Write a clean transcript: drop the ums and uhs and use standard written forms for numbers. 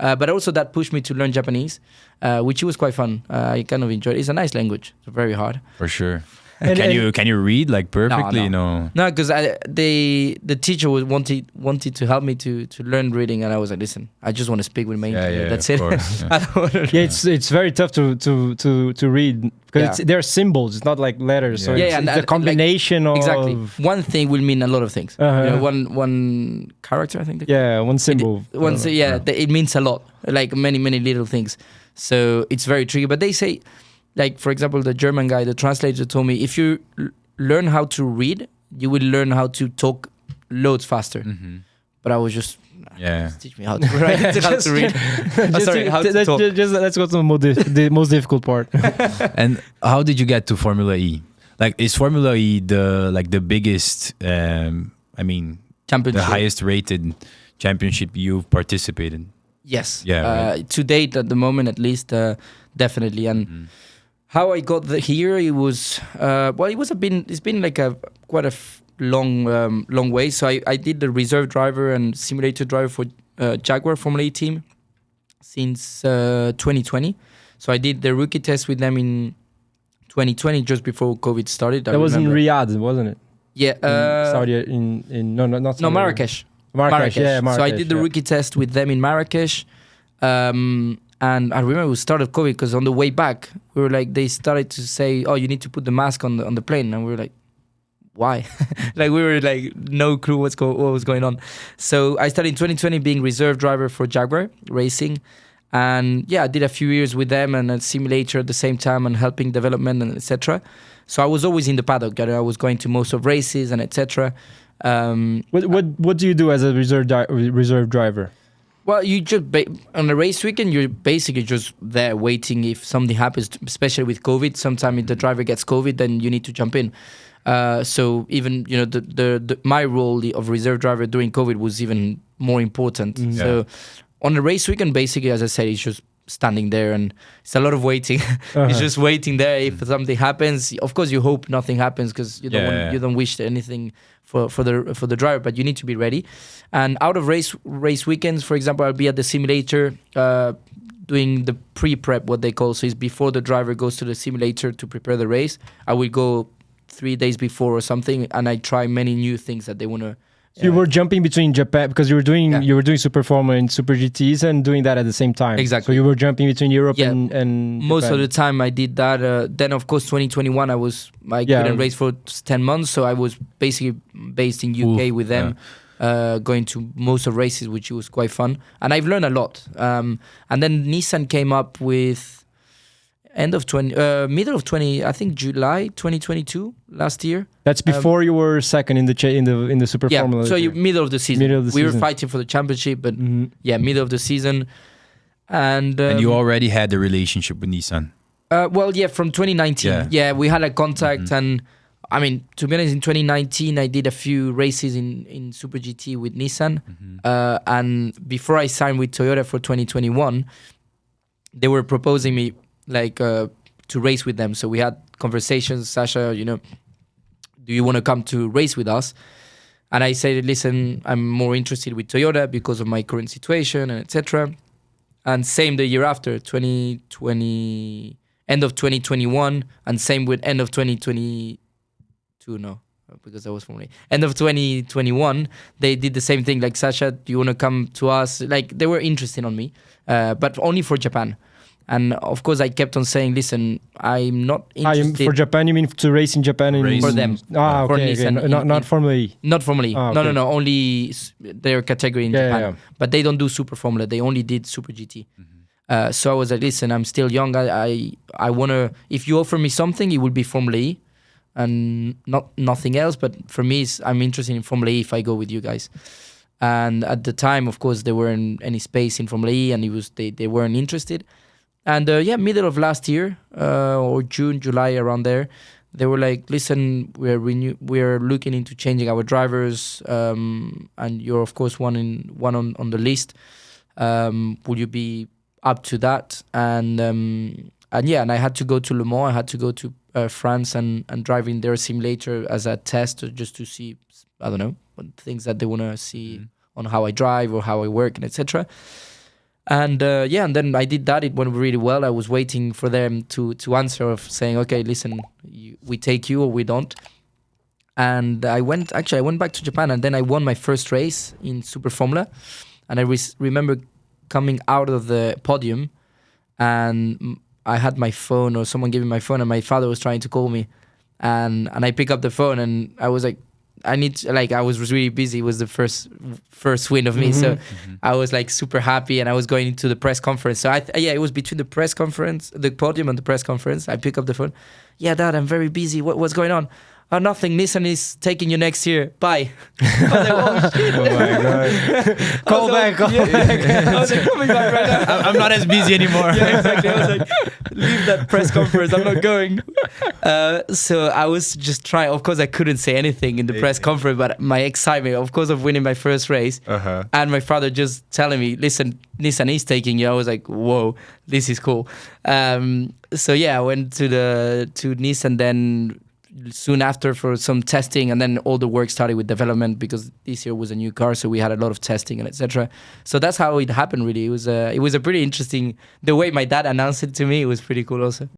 But also that pushed me to learn Japanese, which was quite fun. I kind of enjoyed it. It's a nice language. It's very hard. For sure. Can you read like perfectly? No, because the teacher wanted to help me to learn reading, and I was like, listen, I just want to speak with my internet. That's it. I don't want to it's very tough to read because they're symbols. It's not like letters. So it's a combination of exactly. One thing will mean a lot of things. One character, I think. One symbol. It means a lot. Like many little things. So it's very tricky. But they say, like, for example, the German guy, the translator, told me, if you learn how to read, you will learn how to talk loads faster. Mm-hmm. But I was just, just teach me how to write, how to read. How to talk. Let's go to the most difficult part. And how did you get to Formula E? Like, is Formula E the biggest, championship, the highest rated championship you've participated in? Yes. Yeah. Right. To date, at the moment, at least, definitely. And how I got here, it was it's been like quite a long way. So I did the reserve driver and simulator driver for Jaguar Formula E team since 2020. So I did the rookie test with them in 2020, just before COVID started. That was in Riyadh, wasn't it? Yeah. Saudi not Saudi. No, Marrakesh. Marrakesh. So I did the rookie test with them in Marrakesh. And I remember we started COVID because on the way back, we were like, they started to say, oh, you need to put the mask on the plane. And we were like, why? Like, we were like, no clue what was going on. So I started in 2020 being reserve driver for Jaguar Racing. And I did a few years with them and a simulator at the same time and helping development and etc. So I was always in the paddock. I was going to most of races and etc. What do you do as a reserve driver? Well, you just on a race weekend, you're basically just there waiting if something happens, especially with COVID. Sometimes if the driver gets COVID, then you need to jump in. So even my role of reserve driver during COVID was even more important. Mm-hmm. So on the race weekend, basically, as I said, it's just standing there and it's a lot of waiting. It's just waiting there. If something happens, of course you hope nothing happens because you don't wish anything for the driver, but you need to be ready. And out of race weekends, for example, I'll be at the simulator doing the pre-prep, what they call. So it's before the driver goes to the simulator to prepare the race. I will go 3 days before or something, and I try many new things that they want to. So you were jumping between Japan because you were doing Super Formula and Super GTs and doing that at the same time. Exactly. So you were jumping between Europe and most Japan. of the time I did that. Then of course 2021 I couldn't race for 10 months, so I was basically based in UK with them, going to most of races, which was quite fun, and I've learned a lot. And then Nissan came up with middle of 20, I think July 2022 last year. That's before you were second in the Super Formula. So middle of the season. We were fighting for the championship, but middle of the season. And you already had a relationship with Nissan. From 2019. Yeah, we had a contact, and I mean, to be honest, in 2019 I did a few races in Super GT with Nissan, and before I signed with Toyota for 2021, they were proposing me to race with them. So we had conversations. Sacha, do you want to come to race with us? And I said, listen, I'm more interested with Toyota because of my current situation and etc. And same the year after, 2020, end of 2021, and same with end of 2022. No, because I was from end of 2021. They did the same thing. Like, Sacha, do you want to come to us? Like, they were interested on me, but only for Japan. And of course, I kept on saying, listen, I'm not interested. For Japan, you mean to race in Japan? For them. Okay. Not Formula E. Not Formula E. Okay. No. Only their category in Japan. Yeah. But they don't do Super Formula. They only did Super GT. So I was like, listen, I'm still young. I want to, if you offer me something, it will be Formula E and nothing else. But for me, I'm interested in Formula E if I go with you guys. And at the time, of course, there weren't any space in Formula E, and they weren't interested. And middle of last year, or June, July, around there, they were like, listen, we're looking into changing our drivers, and you're of course one on the list. Will you be up to that? And I had to go to Le Mans. I had to go to France and drive in their simulator as a test, just to see, I don't know, things that they want to see on how I drive or how I work and etc. And and then I did that. It went really well. I was waiting for them to answer of saying, okay, listen, we take you or we don't. And I went back to Japan, and then I won my first race in Super Formula. And I remember coming out of the podium, and I had my phone, or someone gave me my phone, and my father was trying to call me. And I pick up the phone, and I was like, I was really busy. It was the first win of me, so I was like super happy, and I was going into the press conference. So it was between the press conference, the podium, and the press conference. I pick up the phone. Yeah, Dad, I'm very busy. What's going on? Oh, nothing. Nissan is taking you next year. Bye. I was like, oh shit. Oh my god. Call back. I was like, coming back right now. I'm not as busy anymore. Yeah, exactly. I was like, leave that press conference. I'm not going. So I was just trying. Of course, I couldn't say anything in the press conference, but my excitement, of course, of winning my first race, and my father just telling me, listen, Nissan is taking you. I was like, whoa, this is cool. So yeah, I went to Nissan then soon after for some testing, and then all the work started with development, because this year was a new car, so we had a lot of testing and etc. So that's how it happened. Really, it was a pretty interesting. The way my dad announced it to me, it was pretty cool also.